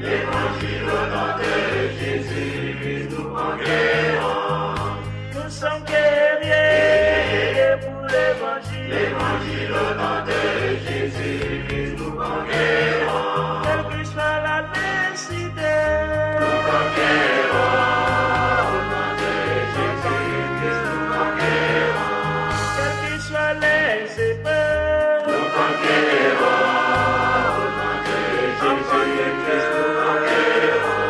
L'évangile au nom de Jésus, nous conquérons. Nous sommes guerriers pour l'évangile. L'évangile au nom de Jésus, nous conquérons. Quelle que soit la nécessité, Nous conquérons. Au nom de Jésus, nous conquérons. quelles que soient les épreuves, Nous conquérons. Au nom de Jésus, nous conquérons.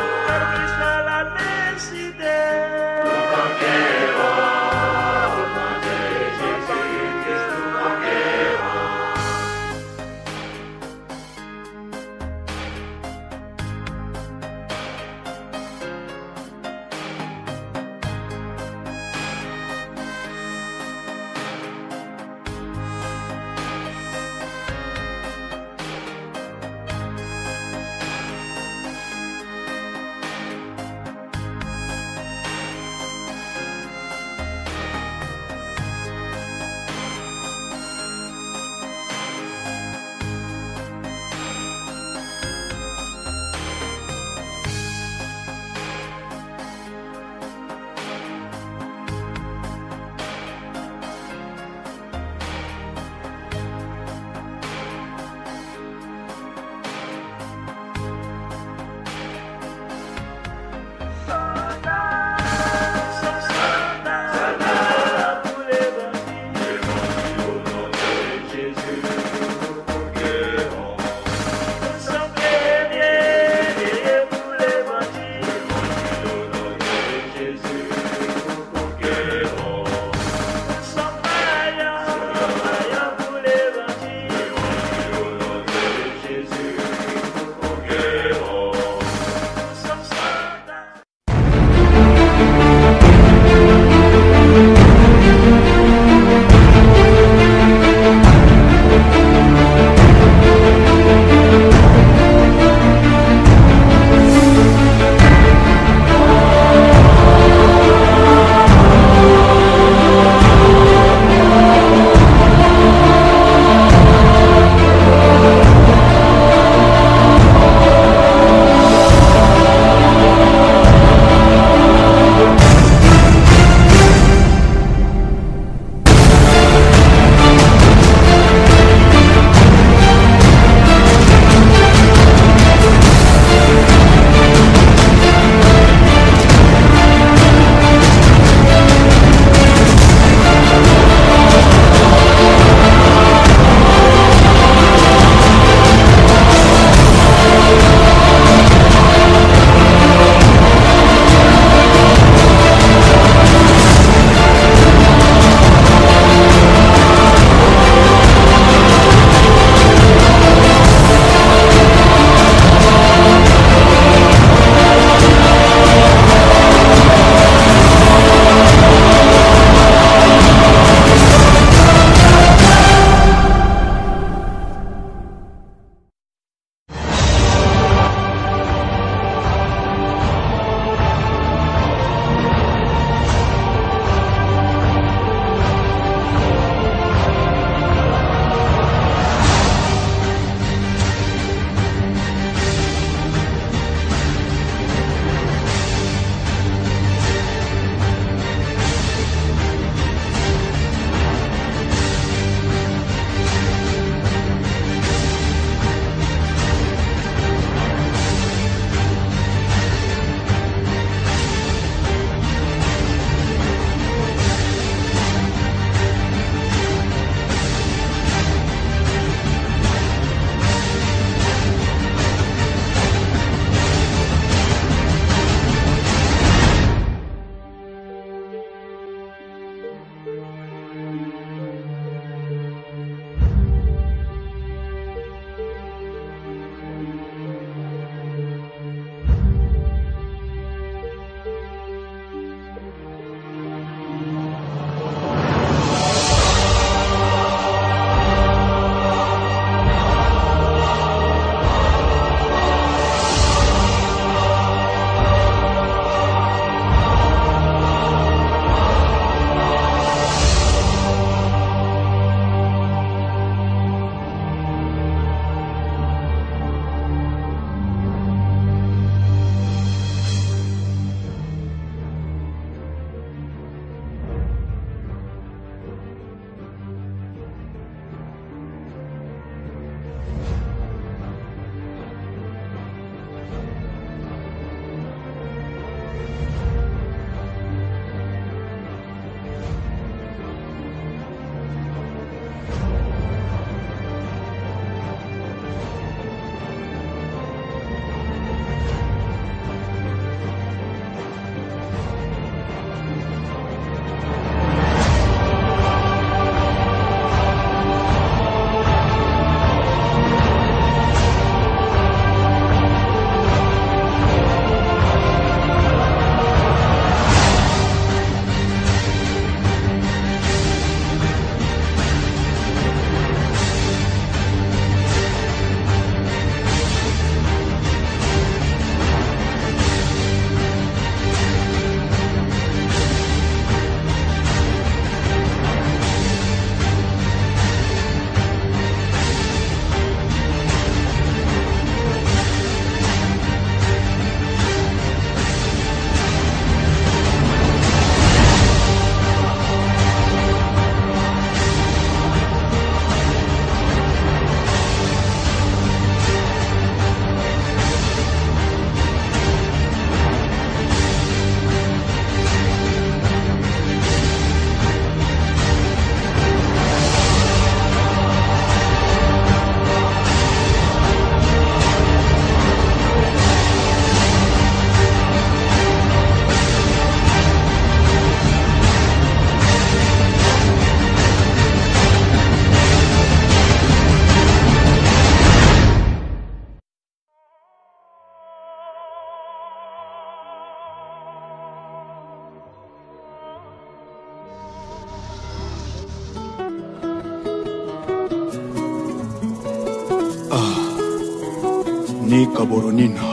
Nika Boronina,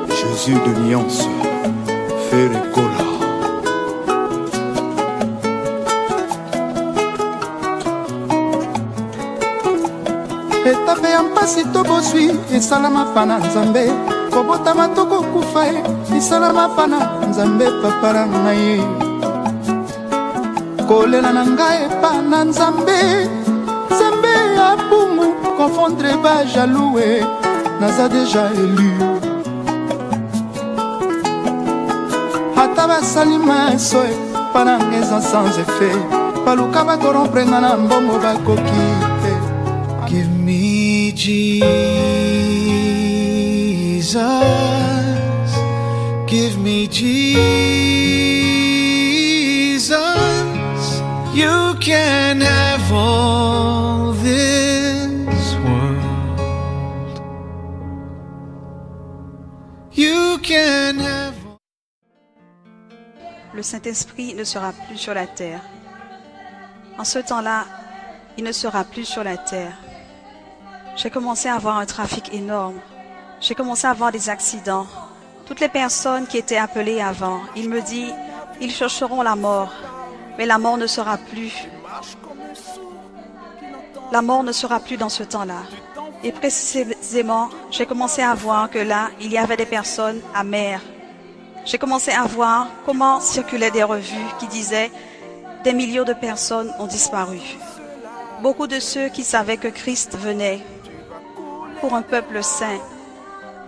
Jésus de Nyans, Ferrekola. etape ya mpasi to boswi esalama mpa na nzambe kobotama to kokufa ye esalama mpa na nzambe papa na ngai kolela na ngai epa na nzambe nzambe ya bumu confondre ba jaloue naza deja élu ata basali maso epa na ngai eza sans effet baluka bakorompre nga na mbongo bakoki te. Give me Jesus, give me Jesus. You can have all this world. You can have. Le Saint-Esprit ne sera plus sur la terre. En ce temps-là, il ne sera plus sur la terre. J'ai commencé à avoir un trafic énorme. J'ai commencé à avoir des accidents. Toutes les personnes qui étaient appelées avant, il me dit, ils chercheront la mort, mais la mort ne sera plus. La mort ne sera plus dans ce temps-là. Et précisément, j'ai commencé à voir que là, il y avait des personnes amères. J'ai commencé à voir comment circulaient des revues qui disaient des millions de personnes ont disparu. Beaucoup de ceux qui savaient que Christ venait pour un peuple saint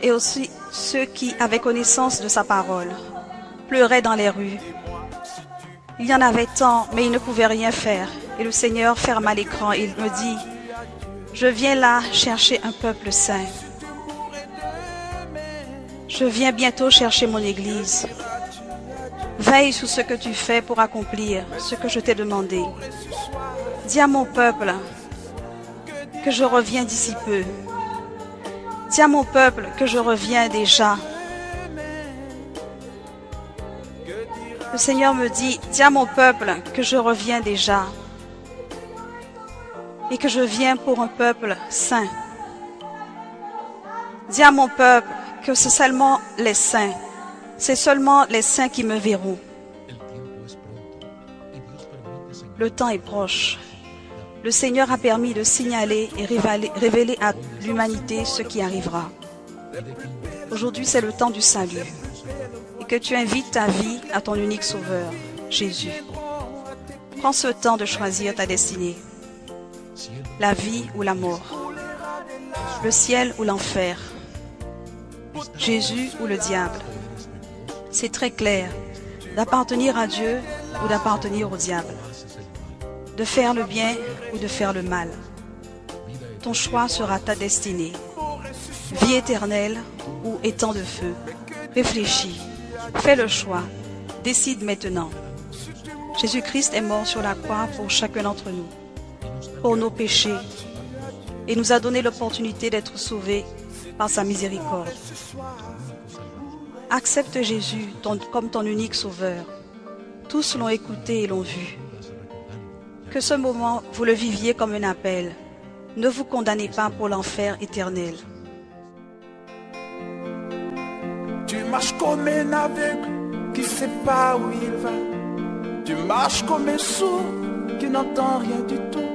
et aussi ceux qui avaient connaissance de sa parole pleuraient dans les rues. Il y en avait tant, mais ils ne pouvaient rien faire. Et le Seigneur ferma l'écran et il me dit, je viens là chercher un peuple saint. Je viens bientôt chercher mon église. Veille sur ce que tu fais pour accomplir ce que je t'ai demandé. Dis à mon peuple que je reviens d'ici peu. Dis à mon peuple que je reviens déjà. Le Seigneur me dit, dis à mon peuple que je reviens déjà. Et que je viens pour un peuple saint. Dis à mon peuple que c'est seulement les saints. C'est seulement les saints qui me verront. Le temps est proche. Le Seigneur a permis de signaler et révéler à l'humanité ce qui arrivera. Aujourd'hui, c'est le temps du salut. Et que tu invites ta vie à ton unique sauveur, Jésus. Prends ce temps de choisir ta destinée. La vie ou la mort. Le ciel ou l'enfer. Jésus ou le diable. C'est très clair d'appartenir à Dieu ou d'appartenir au diable. De faire le bien ou de faire le mal. Ton choix sera ta destinée. Vie éternelle ou étang de feu. Réfléchis, fais le choix, décide maintenant. Jésus-Christ est mort sur la croix pour chacun d'entre nous, pour nos péchés, et nous a donné l'opportunité d'être sauvés par sa miséricorde. Accepte Jésus comme ton unique sauveur. Tous l'ont écouté et l'ont vu. Que ce moment, vous le viviez comme un appel. Ne vous condamnez pas pour l'enfer éternel. Tu marches comme un aveugle qui ne sait pas où il va. Tu marches comme un sourd qui n'entend rien du tout.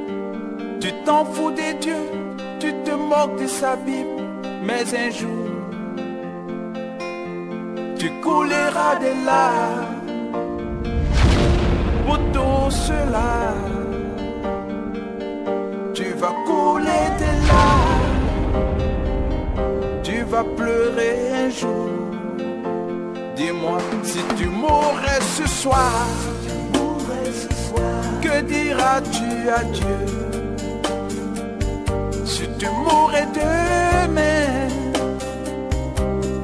Tu t'en fous des dieux, tu te moques de sa Bible. Mais un jour, tu couleras des larmes pour tout cela. Tu vas couler des larmes, tu vas pleurer un jour. Dis-moi, si tu mourrais ce soir, que diras-tu à Dieu? Si tu mourrais demain,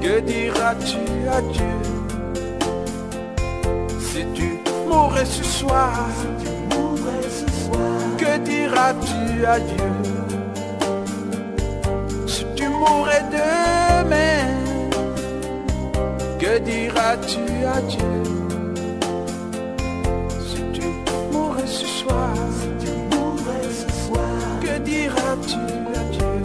que diras-tu à Dieu? Si tu mourrais ce soir, que diras-tu à Dieu? Si tu mourrais demain, que diras-tu à Dieu? Si tu mourrais ce soir, que diras-tu à Dieu?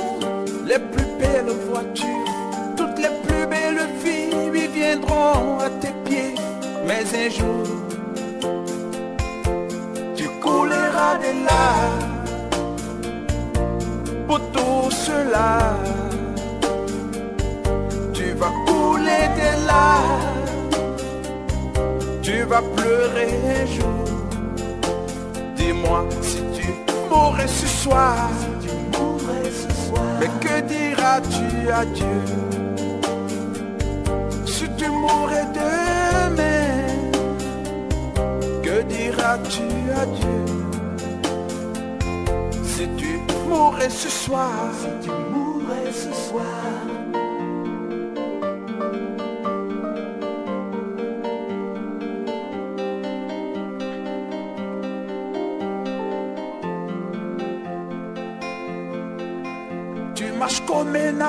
maisons, les plus belles voitures, toutes les plus belles filles viendront à tes pieds. Mais un jour, tu couleras des larmes pour tout cela. Tu vas couler des larmes, tu vas pleurer un jour. Dis-moi si tu mourrais ce soir, mais que diras-tu à Dieu? Si tu mourrais demain, que diras-tu à Dieu? Si tu mourrais ce soir, tu marches comme un